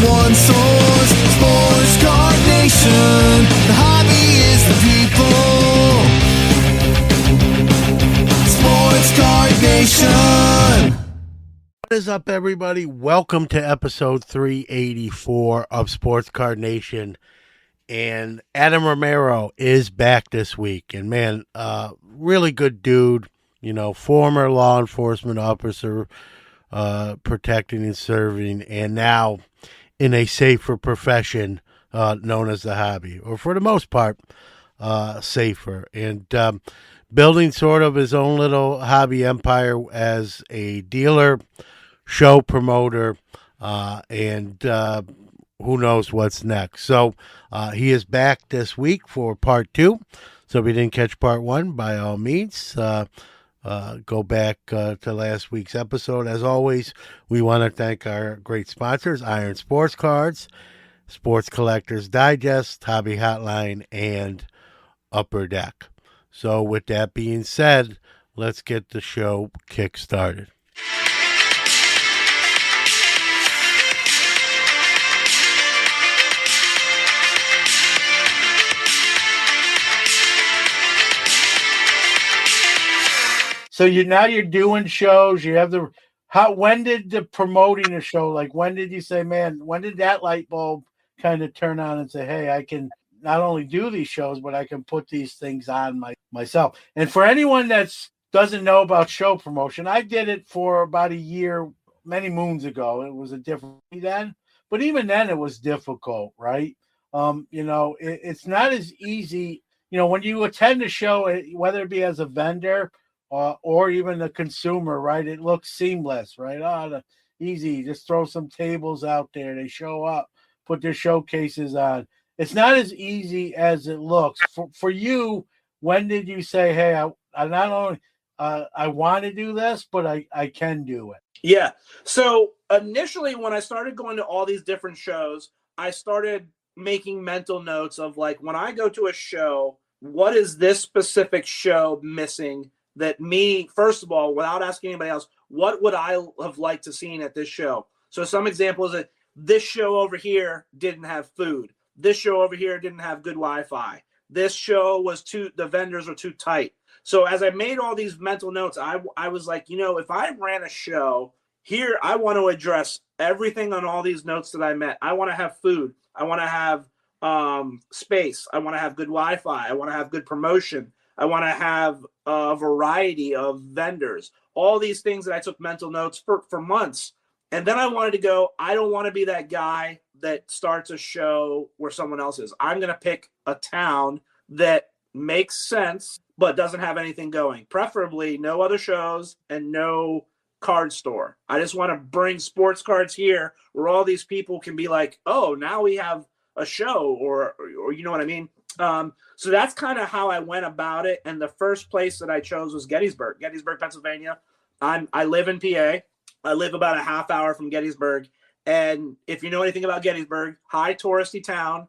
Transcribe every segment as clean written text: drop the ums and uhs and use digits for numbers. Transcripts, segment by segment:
the one source, Sports Card Nation. The hobby is the people. Sports Card Nation. What is up, everybody? Welcome to episode 384 of Sports Card Nation. And Adam Romero is back this week. And man, really good dude, former law enforcement officer, protecting and serving, and now in a safer profession known as the hobby, or for the most part, safer. And building sort of his own little hobby empire as a dealer, show promoter, and who knows what's next. So he is back this week for part 2. So if you didn't catch part 1, by all means, go back to last week's episode. As always, we want to thank our great sponsors, Iron Sports Cards, Sports Collectors Digest, Hobby Hotline, and Upper Deck. So with that being said, let's get the show kick-started. So you're doing shows. You have when did the promoting a show, like when did you say, man, when did that light bulb kind of turn on and say, hey, I can not only do these shows, but I can put these things on myself. And for anyone that doesn't know about show promotion, I did it for about a year, many moons ago. It was a different then, but even then it was difficult, right? It's not as easy, when you attend a show, whether it be as a vendor or even the consumer, right? It looks seamless, right? Easy, just throw some tables out there. They show up, put their showcases on. It's not as easy as it looks. For you, when did you say, hey, I not only I want to do this, but I can do it? Yeah. So initially, when I started going to all these different shows, I started making mental notes of, like, when I go to a show, what is this specific show missing that me, first of all, without asking anybody else, what would I have liked to seen at this show? So some examples that this show over here didn't have food. This show over here didn't have good Wi-Fi. This show was the vendors were too tight. So as I made all these mental notes, I was like, if I ran a show here, I want to address everything on all these notes that I met. I want to have food. I want to have space. I want to have good Wi-Fi. I want to have good promotion. I want to have a variety of vendors, all these things that I took mental notes for months. And then I wanted to go, I don't want to be that guy that starts a show where someone else is. I'm going to pick a town that makes sense, but doesn't have anything going. Preferably no other shows and no card store. I just want to bring sports cards here where all these people can be like, oh, now we have a show, or you know what I mean? So that's kind of how I went about it. And the first place that I chose was Gettysburg, Pennsylvania. I live in PA. I live about a half hour from Gettysburg. And if you know anything about Gettysburg, high touristy town.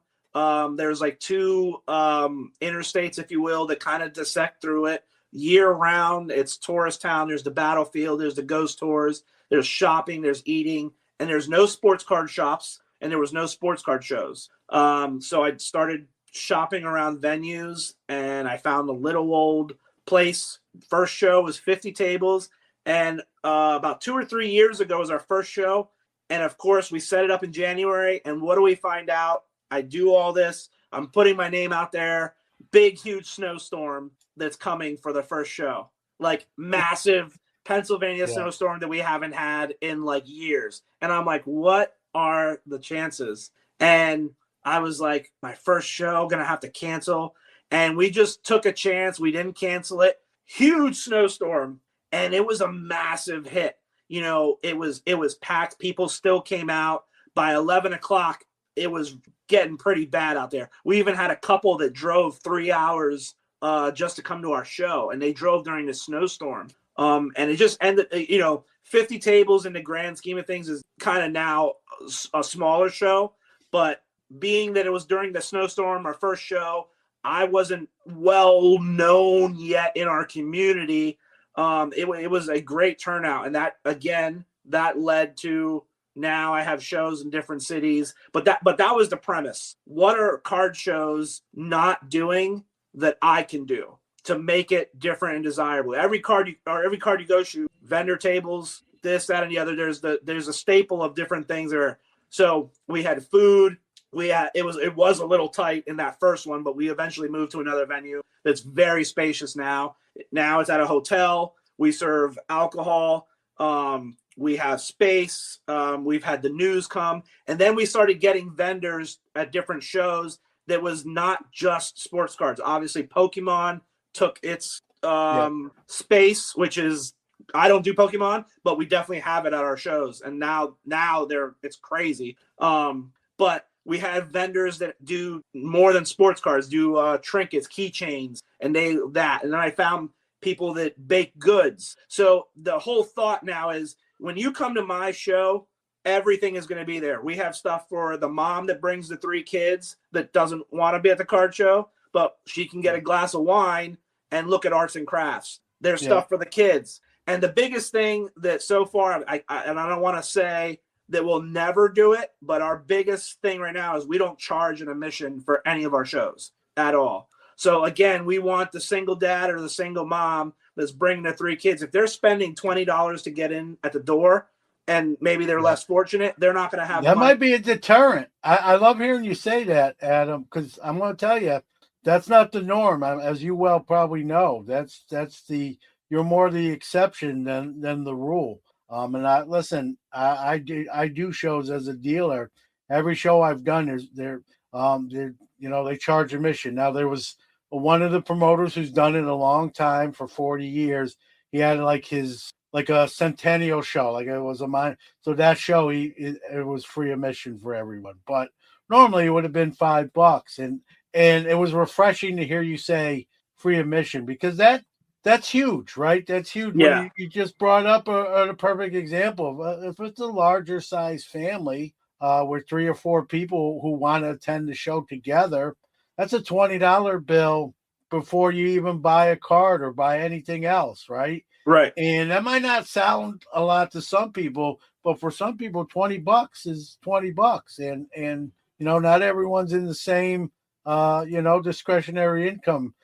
There's like 2 interstates, if you will, that kind of dissect through it year round. It's tourist town. There's the battlefield. There's the ghost tours. There's shopping. There's eating. And there's no sports card shops. And there was no sports card shows. So I started shopping around venues, and I found a little old place. First show was 50 tables, and about 2 or 3 years ago was our first show. And of course, we set it up in January, and what do we find out? I do all this. I'm putting my name out there. Big, huge snowstorm that's coming for the first show. Like massive Pennsylvania snowstorm that we haven't had in like years. And I'm like, what are the chances? And I was like, my first show, going to have to cancel. And we just took a chance. We didn't cancel it. Huge snowstorm. And it was a massive hit. It was packed. People still came out. By 11 o'clock, it was getting pretty bad out there. We even had a couple that drove 3 hours just to come to our show. And they drove during the snowstorm. And it just ended, 50 tables in the grand scheme of things is kind of now a smaller show. But being that it was during the snowstorm, our first show, I wasn't well known yet in our community. It was a great turnout. And that, again, that led to Now I have shows in different cities, but that was the premise. What are card shows not doing that I can do to make it different and desirable? Every card you go to, vendor tables, this, that, and the other. There's a staple of different things there. So we had food. It was a little tight in that first one, but we eventually moved to another venue that's very spacious now. Now it's at a hotel. We serve alcohol. We have space. We've had the news come, and then we started getting vendors at different shows that was not just sports cards. Obviously, Pokemon took its space, which is, I don't do Pokemon, but we definitely have it at our shows, and now it's crazy. But we have vendors that do more than sports cards, do trinkets, keychains, and and then I found people that bake goods. So the whole thought now is, when you come to my show, everything is going to be there. We have stuff for the mom that brings the 3 kids that doesn't want to be at the card show, but she can get a glass of wine and look at arts and crafts. There's stuff for the kids. And the biggest thing that so far, and I don't want to say that we'll never do it, but our biggest thing right now is we don't charge an admission for any of our shows at all. So again, we want the single dad or the single mom that's bringing their 3 kids. If they're spending $20 to get in at the door, and maybe they're less fortunate, they're not going to have that money. might be a deterrent. I love hearing you say that, Adam, because I'm going to tell you, that's not the norm. As you well probably know, you're more the exception than the rule. And I do shows as a dealer. Every show I've done they charge admission. Now, there was one of the promoters who's done it a long time, for 40 years. He had like a centennial show, like it was a mine. So that show, it was free admission for everyone. But normally it would have been $5, and it was refreshing to hear you say free admission, because that's huge, right? That's huge. Yeah. You just brought up a perfect example of if it's a larger size family with 3 or 4 people who want to attend the show together, that's a $20 bill before you even buy a card or buy anything else, right? Right. And that might not sound a lot to some people, but for some people, $20 is $20. And not everyone's in the same discretionary income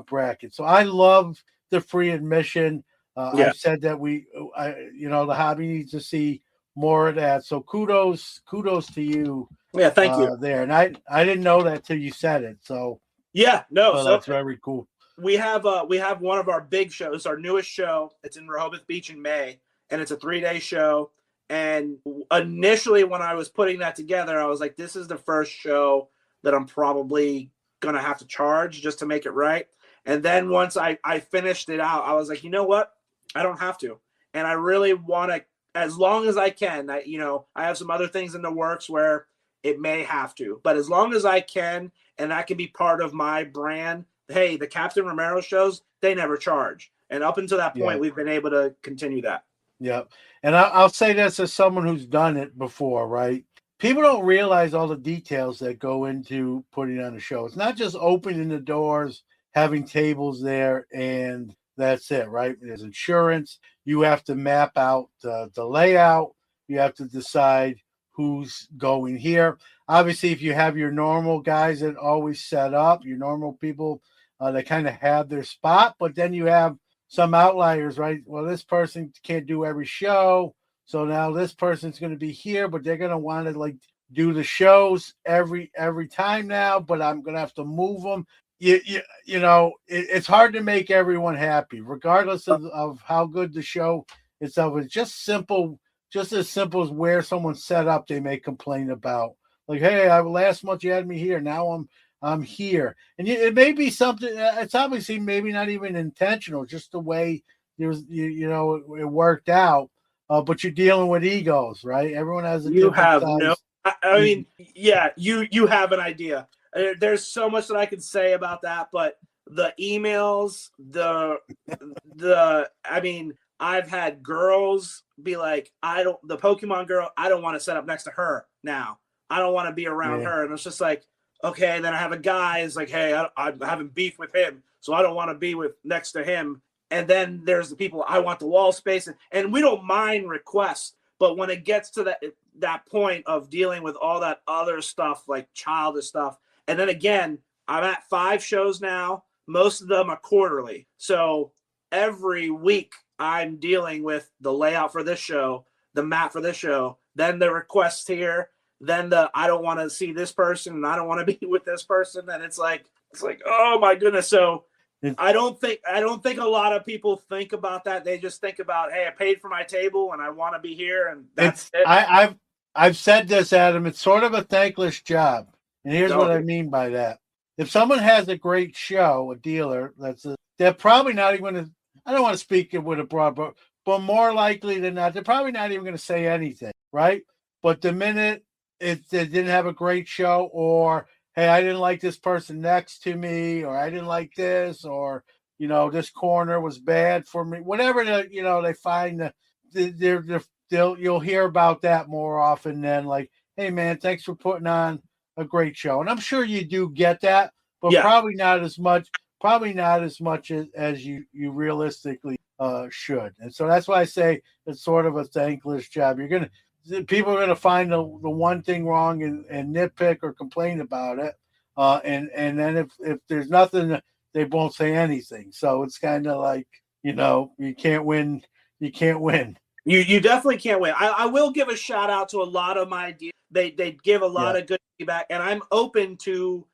bracket. So I love the free admission. I've said that the hobby needs to see more of that. So kudos to you. Yeah, thank you. There. And I didn't know that till you said it. So so that's very cool. We have one of our big shows, our newest show. It's in Rehoboth Beach in May, and it's a 3-day show. And initially, when I was putting that together, I was like, this is the first show that I'm probably going to have to charge just to make it right. And then once I finished it out, I was like, you know what? I don't have to. And I really want to, as long as I can, I have some other things in the works where it may have to, but as long as I can, and that can be part of my brand. Hey, the Captain Romero shows, they never charge. And up until that point, we've been able to continue that. Yep. And I'll say this as someone who's done it before, right? People don't realize all the details that go into putting on a show. It's not just opening the doors, having tables there, and that's it, right? There's insurance. You have to map out the layout. You have to decide who's going here. Obviously, if you have your normal guys that always set up, your normal people, they kind of have their spot, but then you have some outliers, right? Well, this person can't do every show, so now this person's going to be here, but they're going to want to do the shows every time now, but I'm going to have to move them. It's hard to make everyone happy, regardless of how good the show itself is. Just as simple as where someone's set up, they may complain about. Like, hey, last month you had me here, now I'm here, and it may be something. It's obviously maybe not even intentional, just the way it worked out. But you're dealing with egos, right? Everyone has a different size. You have an idea. There's so much that I could say about that, but the emails, I've had girls be like, the Pokemon girl, I don't want to set up next to her now. I don't want to be around her. And it's just like, okay. Then I have a guy is like, hey, I'm having beef with him, so I don't want to be next to him. And then there's the people, I want the wall space. And we don't mind requests, But when it gets to that point of dealing with all that other stuff, like childish stuff, and then again, I'm at 5 shows now. Most of them are quarterly. So every week I'm dealing with the layout for this show, the map for this show, then the requests here, then I don't want to see this person and I don't want to be with this person. And it's like, oh my goodness. So I don't think a lot of people think about that. They just think about, hey, I paid for my table and I want to be here, and that's it. I've said this, Adam. It's sort of a thankless job, and here's what I mean by that. If someone has a great show, a dealer, they're probably not even going to. I don't want to speak it with a broad, but more likely than not, they're probably not even going to say anything, right? But the minute they didn't have a great show, or hey, I didn't like this person next to me, or I didn't like this, or this corner was bad for me. Whatever they find you'll hear about that more often than like, hey man, thanks for putting on a great show. And I'm sure you do get that, but probably not as much. Probably not as much as you realistically should. And so that's why I say it's sort of a thankless job. People are gonna find the one thing wrong and nitpick or complain about it. And then if there's nothing, they won't say anything. So it's kind of like, you can't win. You can't win. You definitely can't win. I will give a shout out to a lot of my ideas. They give a lot of good feedback, and I'm open to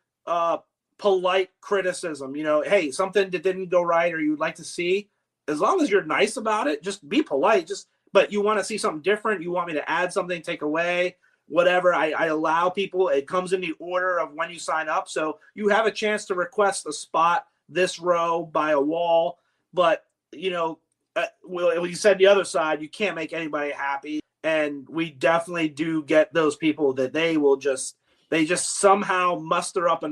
polite criticism. Hey, something that didn't go right or you'd like to see, as long as you're nice about it, just be polite. But you want to see something different, you want me to add something, take away, whatever. I allow people. It comes in the order of when you sign up, so you have a chance to request a spot this row by a wall. But well, you said the other side, you can't make anybody happy, and we definitely do get those people that they just somehow muster up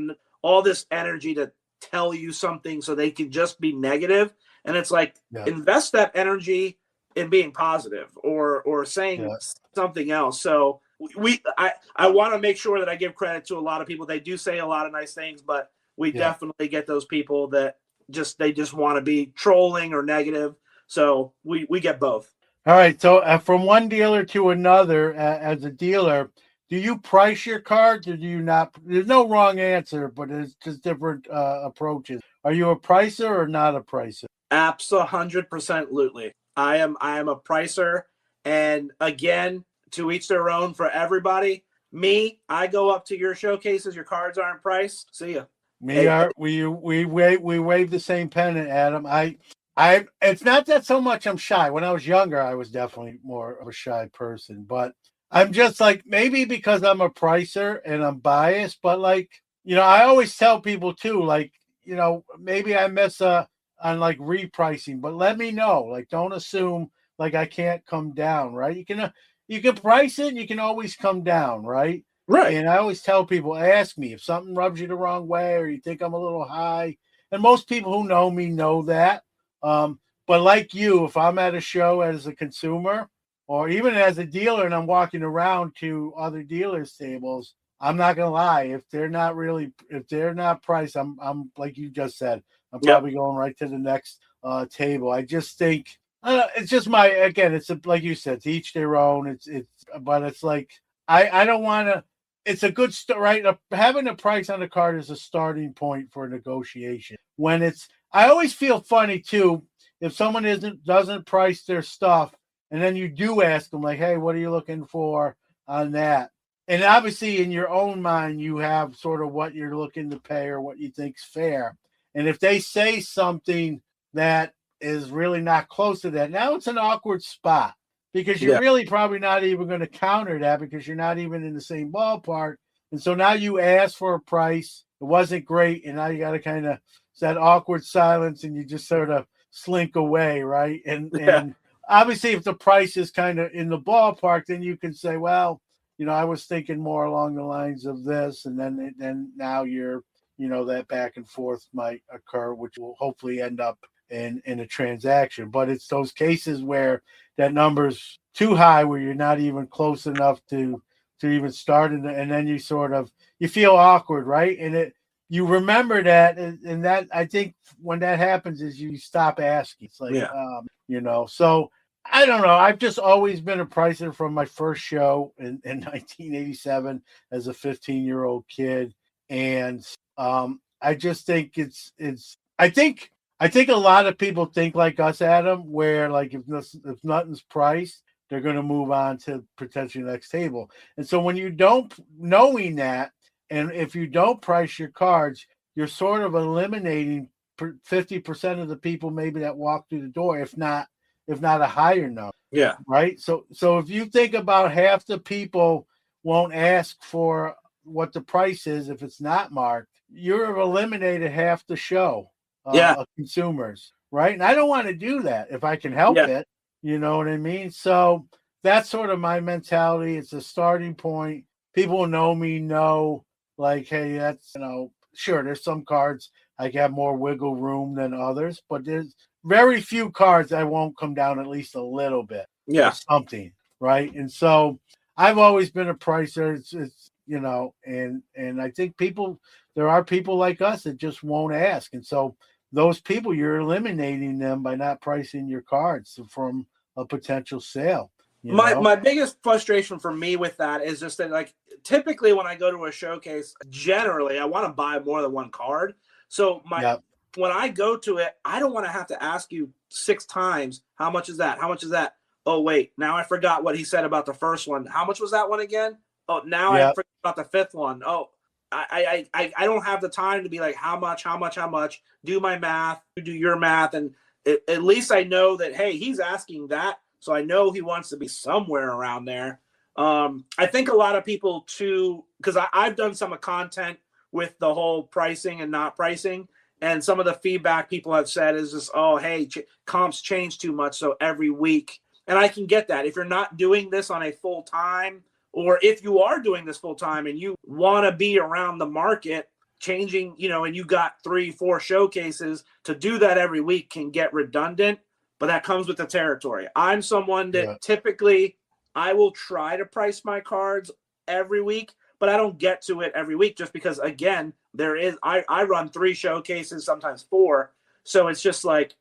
all this energy to tell you something so they can just be negative. And it's like, invest that energy in being positive or saying something else. So I want to make sure that I give credit to a lot of people. They do say a lot of nice things, but we definitely get those people that they just want to be trolling or negative. So we get both. All right. So from one dealer to another, as a dealer, do you price your cards or do you not? There's no wrong answer, but it's just different approaches. Are you a pricer or not a pricer? Absolutely. I am a pricer, and again, to each their own for everybody. Me, I go up to your showcases. Your cards aren't priced. See ya. We wave the same pennant, Adam. It's not that so much I'm shy. When I was younger, I was definitely more of a shy person, but I'm just like, maybe because I'm a pricer and I'm biased, but like, I always tell people too, like, maybe I miss on like repricing, but let me know. Like, don't assume like I can't come down, right? You can price it and you can always come down, right? Right. And I always tell people, ask me if something rubs you the wrong way or you think I'm a little high. And most people who know me know that. But like you, if I'm at a show as a consumer or even as a dealer and I'm walking around to other dealers' tables, I'm not gonna lie. If they're not priced, I'm like you just said, I'm probably going right to the next table. I just think it's just like you said, to each their own. But it's like I don't want to. It's a good start, right? Having a price on the card is a starting point for a negotiation. I always feel funny too if someone doesn't price their stuff, and then you do ask them like, "Hey, what are you looking for on that?" And obviously, in your own mind, you have sort of what you're looking to pay or what you think's fair. And if they say something that is really not close to that, now it's an awkward spot. Because you're really probably not even going to counter that because you're not even in the same ballpark. And so now you ask for a price. It wasn't great. And now you got to kind of, it's that awkward silence and you just sort of slink away, right? And obviously if the price is kind of in the ballpark, then you can say, well, I was thinking more along the lines of this. And then now that back and forth might occur, which will hopefully end up in a transaction. But it's those cases where that number's too high, where you're not even close enough to even start, and then you feel awkward, right? And you remember that, and that I think when that happens is you stop asking. It's like, So I don't know. I've just always been a pricer from my first show in 1987 as a 15-year-old kid, and I just think it's. I think a lot of people think like us, Adam, where like if nothing's priced, they're going to move on to potentially the next table. And so when you don't knowing that, and if you don't price your cards, you're sort of eliminating 50% of the people maybe that walk through the door, if not a higher number. Yeah. Right. So if you think about half the people won't ask for what the price is if it's not marked, you've eliminated half the show of consumers. Right. And I don't want to do that if I can help it. You know what I mean? So that's sort of my mentality. It's a starting point. People know me, know like, hey, that's, sure, there's some cards I have more wiggle room than others, but there's very few cards I won't come down at least a little bit. Yeah. Or something, right? And so I've always been a pricer. It's and I think there are people like us that just won't ask. And so those people, you're eliminating them by not pricing your cards from a potential sale. My biggest frustration for me with that is just that, like, typically when I go to a showcase, generally I want to buy more than one card. So when I go to it, I don't want to have to ask you 6 times, how much is that? How much is that? Oh, wait, now I forgot what he said about the first one. How much was that one again? Oh, now I forgot about the 5th one. Oh, I don't have the time to be like, how much, do my math, do your math. And at least I know that, hey, he's asking that. So I know he wants to be somewhere around there. I think a lot of people too, because I've done some content with the whole pricing and not pricing. And some of the feedback people have said is just, oh, hey, comps change too much. So every week, and I can get that. If you're not doing this on a full time, or if you are doing this full time and you want to be around the market changing, and you got 3-4 showcases, to do that every week can get redundant, but that comes with the territory. I'm someone that typically I will try to price my cards every week, but I don't get to it every week just because, again, I run 3 showcases, sometimes 4. So it's just like,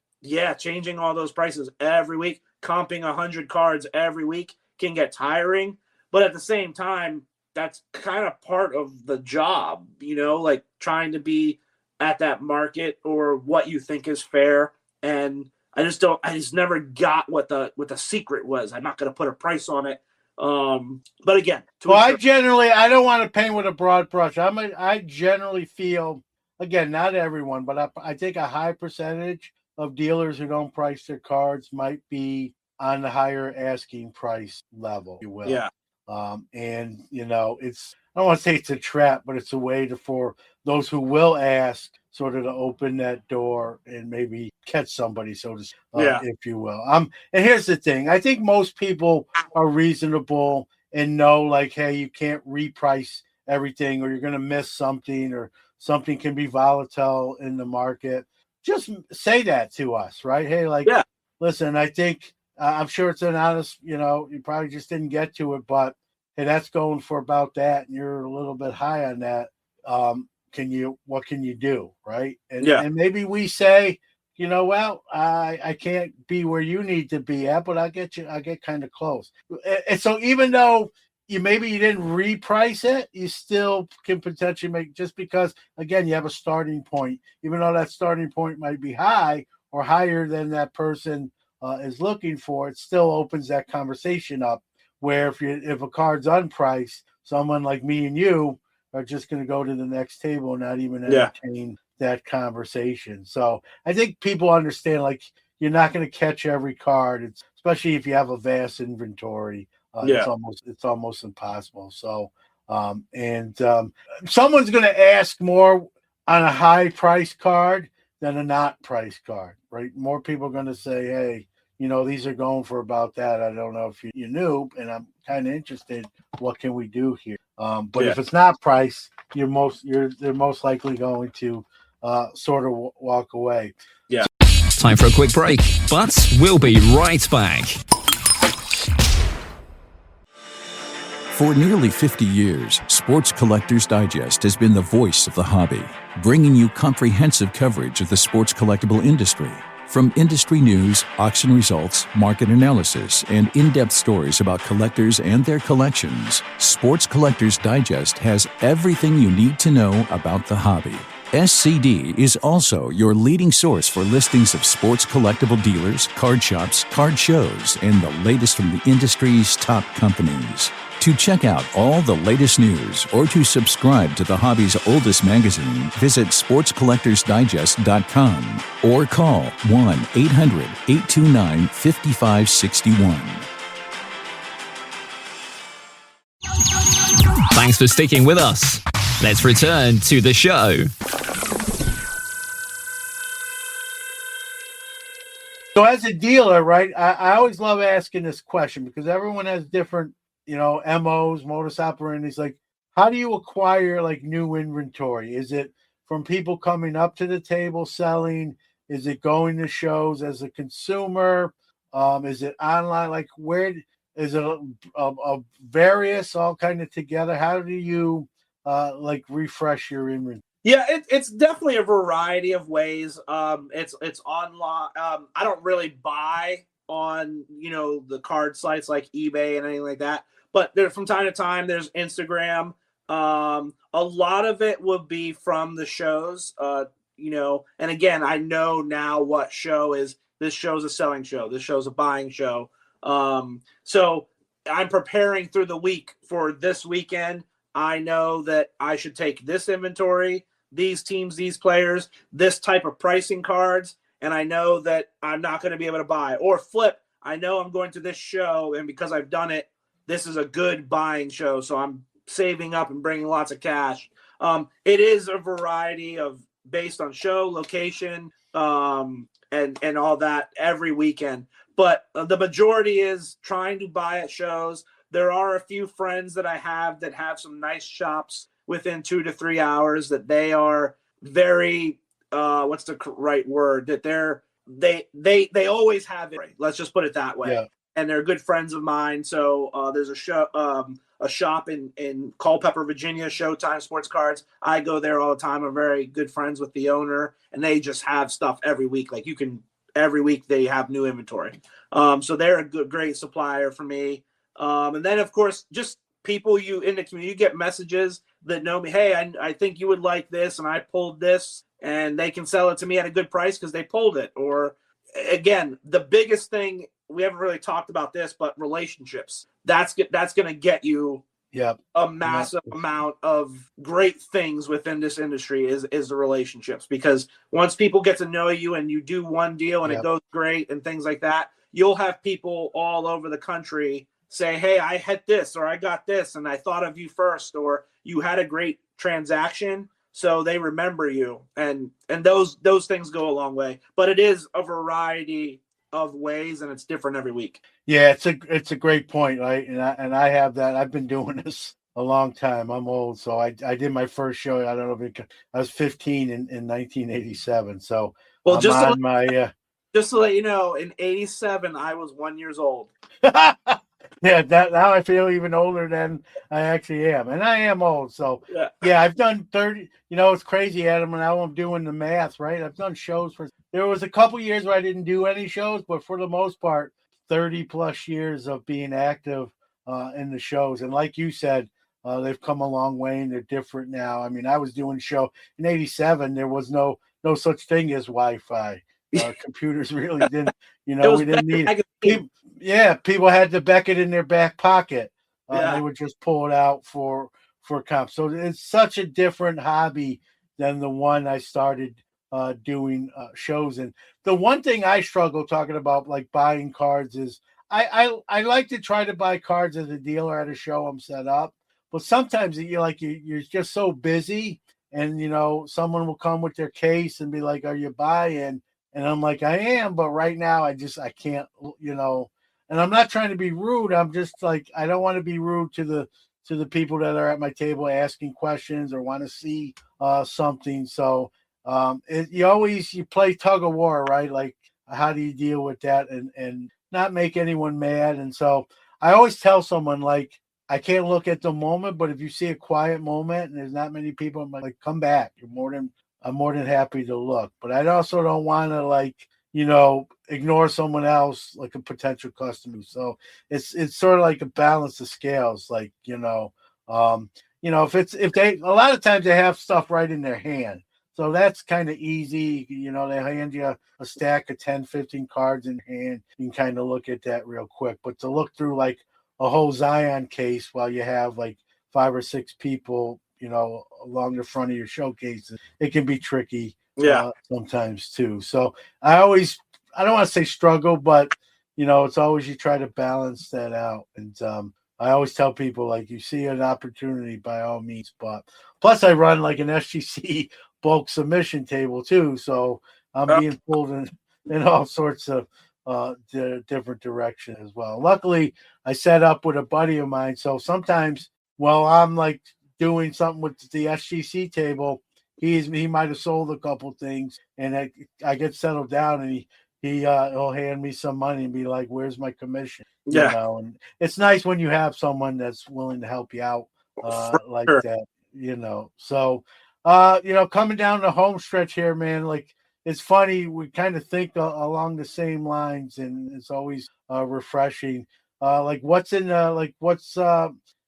changing all those prices every week, comping 100 cards every week can get tiring. But at the same time, that's kind of part of the job, like trying to be at that market or what you think is fair. And I just never got what the secret was. I'm not going to put a price on it. But again, I don't want to paint with a broad brush. I generally feel, again, not everyone, but I think a high percentage of dealers who don't price their cards might be on the higher asking price level, if you will. Yeah. And I don't want to say it's a trap, but it's a way for those who will ask sort of to open that door and maybe catch somebody, so to speak, if you will. And here's the thing. I think most people are reasonable and know, like, hey, you can't reprice everything, or you're going to miss something, or something can be volatile in the market. Just say that to us, right? Hey, listen, I think I'm sure it's an honest, you probably just didn't get to it, but hey, that's going for about that, and you're a little bit high on that. What can you do, right? And maybe we say, I can't be where you need to be at, but I'll get kind of close. And so even though you didn't reprice it, you still can potentially make, just because, again, you have a starting point, even though that starting point might be high or higher than that person is looking for, it still opens that conversation up, where if a card's unpriced, someone like me and you are just going to go to the next table and not even entertain that conversation. So I think people understand, like, you're not going to catch every card, especially if you have a vast inventory. It's almost impossible. So someone's going to ask more on a high price card than a not price card, right? More people are going to say, hey, these are going for about that. I don't know if you knew, and I'm kind of interested. What can we do here? But if it's not priced, they're most likely going to sort of walk away. Yeah. Time for a quick break, but we'll be right back. For nearly 50 years, Sports Collectors Digest has been the voice of the hobby, bringing you comprehensive coverage of the sports collectible industry. From industry news, auction results, market analysis, and in-depth stories about collectors and their collections, Sports Collectors Digest has everything you need to know about the hobby. SCD is also your leading source for listings of sports collectible dealers, card shops, card shows, and the latest from the industry's top companies. To check out all the latest news or to subscribe to the hobby's oldest magazine, visit sportscollectorsdigest.com or call 1-800-829-5561. Thanks for sticking with us. Let's return to the show. So as a dealer, right, I always love asking this question because everyone has different, MOs, modus operandi. It's like, how do you acquire like new inventory? Is it from people coming up to the table selling? Is it going to shows as a consumer? Is it online? Like, where is it a various all kind of together? How do you like refresh your inventory? Yeah, it's definitely a variety of ways. It's online. I don't really buy on the card sites like eBay and anything like that. But there, from time to time, there's Instagram. A lot of it will be from the shows. And again, I know now what show is. This show's a selling show. This show's a buying show. So I'm preparing through the week for this weekend. I know that I should take this inventory, these teams, these players, this type of pricing cards, and I know that I'm not going to be able to buy. Or flip, I know I'm going to this show, and because I've done it, this is a good buying show, so I'm saving up and bringing lots of cash. It is a variety of based on show, location, and all that every weekend. But the majority is trying to buy at shows. There are a few friends that I have that have some nice shops within 2 to 3 hours that they are very, what's the right word? That they always have it. Let's just put it that way. Yeah. And they're good friends of mine. So there's a shop in Culpeper, Virginia, Showtime Sports Cards. I go there all the time. I'm very good friends with the owner, and they just have stuff every week. Like every week they have new inventory. So they're a great supplier for me. And then of course, just people you in the community, you get messages that know me. Hey, I think you would like this, and I pulled this, and they can sell it to me at a good price because they pulled it. Or again, the biggest thing, we haven't really talked about this, but relationships. That's going to get you a massive amount of great things within this industry is the relationships. Because once people get to know you and you do one deal and it goes great and things like that, you'll have people all over the country say, hey, I had this, or I got this, and I thought of you first, or you had a great transaction. So they remember you, and those things go a long way. But it is a variety of ways, and it's different every week. Yeah, it's a great point, right? And I have that. I've been doing this a long time. I'm old, so I did my first show. I don't know if I was 15 in 1987. So well, just to let you know, in 87 I was 1 year old. Yeah, now I feel even older than I actually am. And I am old. So, yeah, I've done 30. It's crazy, Adam, and now I'm doing the math, right? I've done shows there was a couple years where I didn't do any shows, but for the most part, 30 plus years of being active in the shows. And like you said, they've come a long way and they're different now. I mean, I was doing a show in 87. There was no such thing as Wi-Fi. Computers really didn't, we didn't need it. People had the Beckett in their back pocket. They would just pull it out for comps. So it's such a different hobby than the one I started doing shows in. The one thing I struggle talking about, like buying cards, is I like to try to buy cards as a dealer at a show I'm set up, but sometimes you're just so busy, and someone will come with their case and be like, "Are you buying?" And I'm like, I am, but right now I can't, and I'm not trying to be rude. I'm just like, I don't want to be rude to the people that are at my table asking questions or want to see something. So you play tug of war, right? Like, how do you deal with that and not make anyone mad? And so I always tell someone, like, I can't look at the moment, but if you see a quiet moment and there's not many people, I'm like, come back. I'm more than happy to look, but I also don't want to ignore someone else like a potential customer. So it's sort of like a balance of scales. Like, if they a lot of times they have stuff right in their hand. So that's kind of easy. They hand you a stack of 10, 15 cards in hand. You can kind of look at that real quick. But to look through like a whole Zion case while you have like 5 or 6 people, along the front of your showcases, it can be tricky. Yeah. Sometimes too. So I don't want to say struggle, but it's always you try to balance that out. And I always tell people, like, you see an opportunity by all means, but plus I run like an SGC bulk submission table too. So I'm being pulled in all sorts of different directions as well. Luckily I set up with a buddy of mine. So sometimes while I'm like doing something with the SGC table, he might have sold a couple things, and I get settled down, and he'll hand me some money and be like, "Where's my commission?" Yeah. And it's nice when you have someone that's willing to help you out like sure. that. So coming down the home stretch here, man, like it's funny. We kind of think along the same lines, and it's always refreshing. Like what's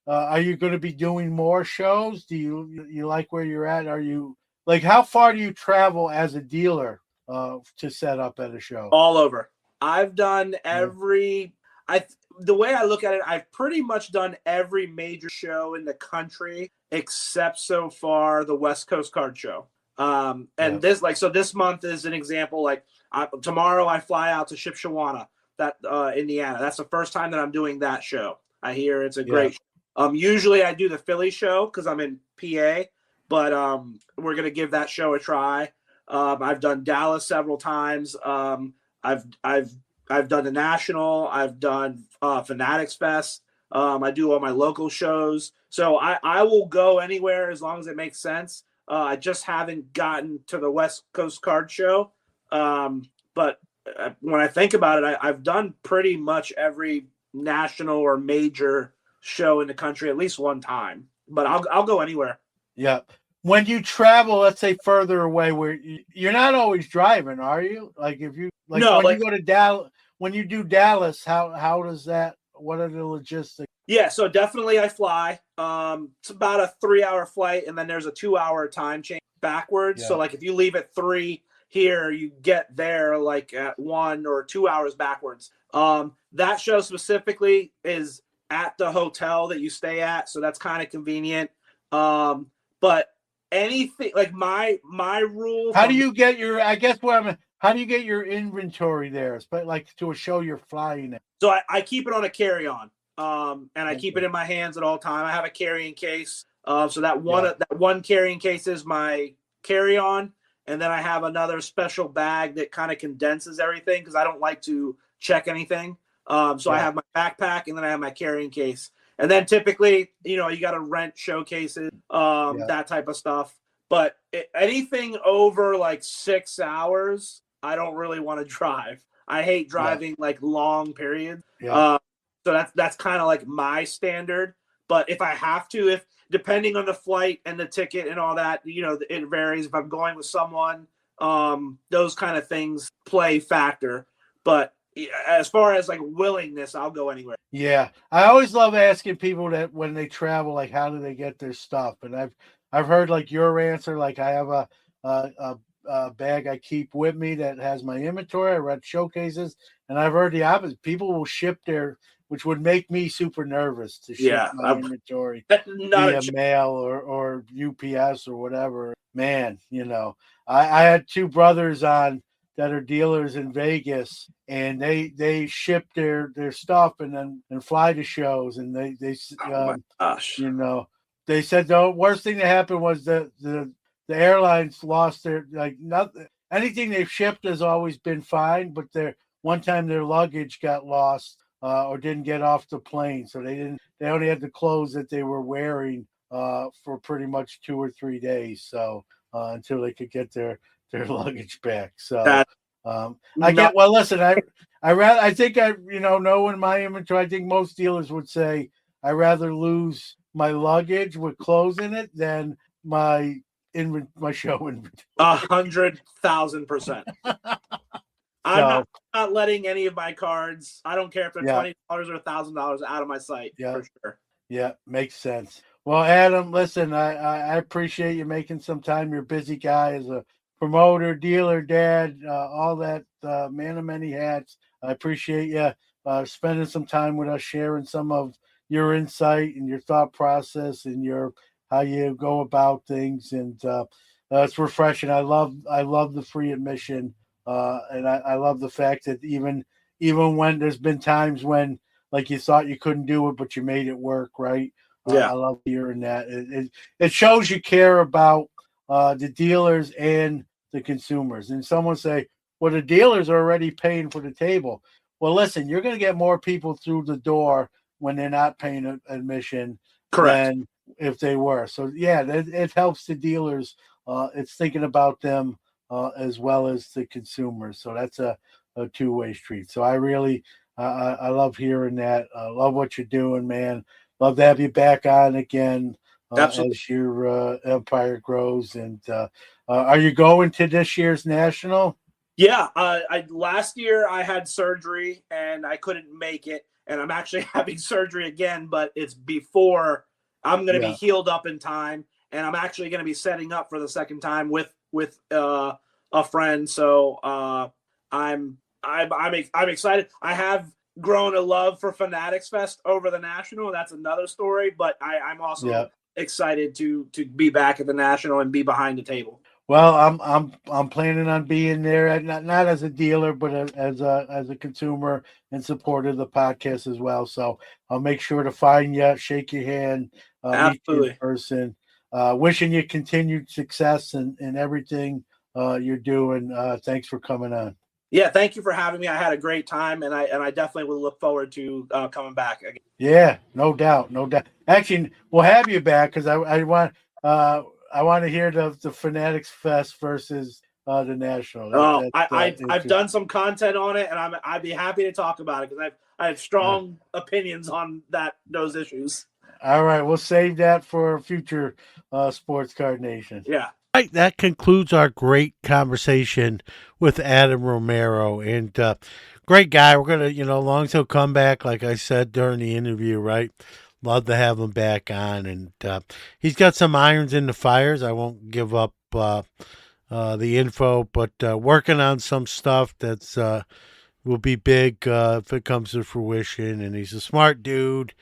are you going to be doing more shows? Do you like where you're at? Are you like, how far do you travel as a dealer to set up at a show? All over. I've done the way I look at it, I've pretty much done every major show in the country except so far the West Coast Card Show. This month is an example. Like tomorrow I fly out to Shipshewana, Indiana. That's the first time that I'm doing that show. I hear it's a great show. Usually I do the Philly show because I'm in PA, but we're gonna give that show a try. I've done Dallas several times. I've done the National. I've done Fanatics Fest. I do all my local shows, so I will go anywhere as long as it makes sense. I just haven't gotten to the West Coast Card Show, but when I think about it, I've done pretty much every national or major show in the country at least one time. But I'll go anywhere. Yeah. When you travel, let's say further away, where you're not always driving, are you? Like if you you go to Dallas, when you do Dallas, how does that? What are the logistics? Yeah, so definitely I fly. It's about a 3-hour flight, and then there's a 2-hour time change backwards. Yeah. So like if you leave at 3 here, you get there like at 1 or 2 hours backwards. That show specifically is at the hotel that you stay at, so that's kind of convenient. But anything like my rule. How do you get your? I guess how do you get your inventory there? But like to a show you're flying at. So I keep it on a carry-on, and I keep it in my hands at all time. I have a carrying case. So that one carrying case is my carry-on, and then I have another special bag that kind of condenses everything because I don't like to check anything. I have my backpack, and then I have my carrying case. And then typically, you got to rent showcases, that type of stuff. But anything over like 6 hours, I don't really want to drive. I hate driving like long periods. Yeah. So that's kind of like my standard. But if I have to, depending on the flight and the ticket and all that, it varies. If I'm going with someone, those kind of things play factor. But as far as like willingness, I'll go anywhere. Yeah, I always love asking people that when they travel, like how do they get their stuff? And I've heard like your answer. Like I have a bag I keep with me that has my inventory. I read showcases, and I've heard the opposite. People will ship which would make me super nervous to ship my inventory via mail or UPS or whatever. Man, I had 2 brothers on that are dealers in Vegas, and they ship their stuff and fly to shows, and they my gosh. They said the worst thing that happened was the airlines lost their anything they've shipped has always been fine, but one time their luggage got lost or didn't get off the plane, so they only had the clothes that they were wearing for pretty much 2 or 3 days, so until they could get their luggage back. So listen, I think knowing my inventory, I think most dealers would say I rather lose my luggage with clothes in it than my show inventory. 100,000%. I'm not letting any of my cards. I don't care if they're $20 or $1,000 out of my site for sure. Yeah, makes sense. Well, Adam, listen, I appreciate you making some time. You're a busy guy as a promoter, dealer, dad, all that, man of many hats. I appreciate you spending some time with us, sharing some of your insight and your thought process and how you go about things. And it's refreshing. I love the free admission. And I love the fact that even when there's been times when like you thought you couldn't do it, but you made it work, right? I love hearing that. It shows you care about the dealers and the consumers. And someone say, well, the dealers are already paying for the table. Well, listen, you're going to get more people through the door when they're not paying admission than if they were. So, yeah, it helps the dealers. It's thinking about them as well as the consumers. So that's a two-way street. So I really I love hearing that. I love what you're doing, man. Love to have you back on again as your empire grows. And are you going to this year's national? Yeah. Last year I had surgery and I couldn't make it. And I'm actually having surgery again, but it's before I'm going to be healed up in time. And I'm actually going to be setting up for the second time with a friend. So I'm excited. I have grown a love for Fanatics Fest over the National. That's another story, but I'm also excited to be back at the National and be behind the table. Well, I'm planning on being there, not as a dealer, but as a consumer and support of the podcast as well. So I'll make sure to find you, shake your hand, meet you in person. Wishing you continued success and everything you're doing. Thanks for coming on. Yeah, thank you for having me. I had a great time, and I definitely will look forward to coming back again. Yeah, no doubt. Actually, we'll have you back because I want to hear the Fanatics Fest versus the National. I've done some content on it, and I'd be happy to talk about it because I have strong opinions on those issues. All right, we'll save that for future Sports Card Nation. Yeah. Right, that concludes our great conversation with Adam Romero, and great guy. We're gonna, long as he'll come back, like I said during the interview, right? Love to have him back on, and he's got some irons in the fires. I won't give up the info, but working on some stuff that's will be big if it comes to fruition. And he's a smart dude.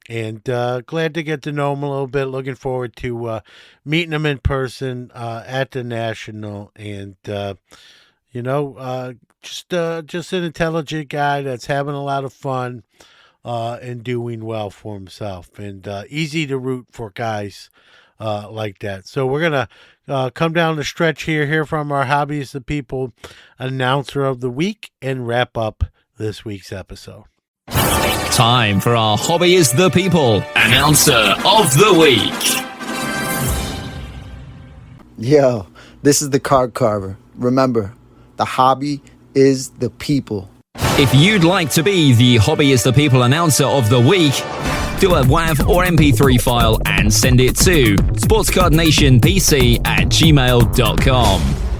And glad to get to know him a little bit. Looking forward to meeting him in person at the National. And, just an intelligent guy that's having a lot of fun and doing well for himself. And easy to root for guys like that. So we're going to come down the stretch here, hear from our Hobby is the People announcer of the week, and wrap up this week's episode. Time for our Hobby is the People announcer of the week. Yo, this is the Card Carver. Remember, the hobby is the people. If you'd like to be the Hobby is the People announcer of the week, do a WAV or MP3 file and send it to sportscardnationpc@gmail.com.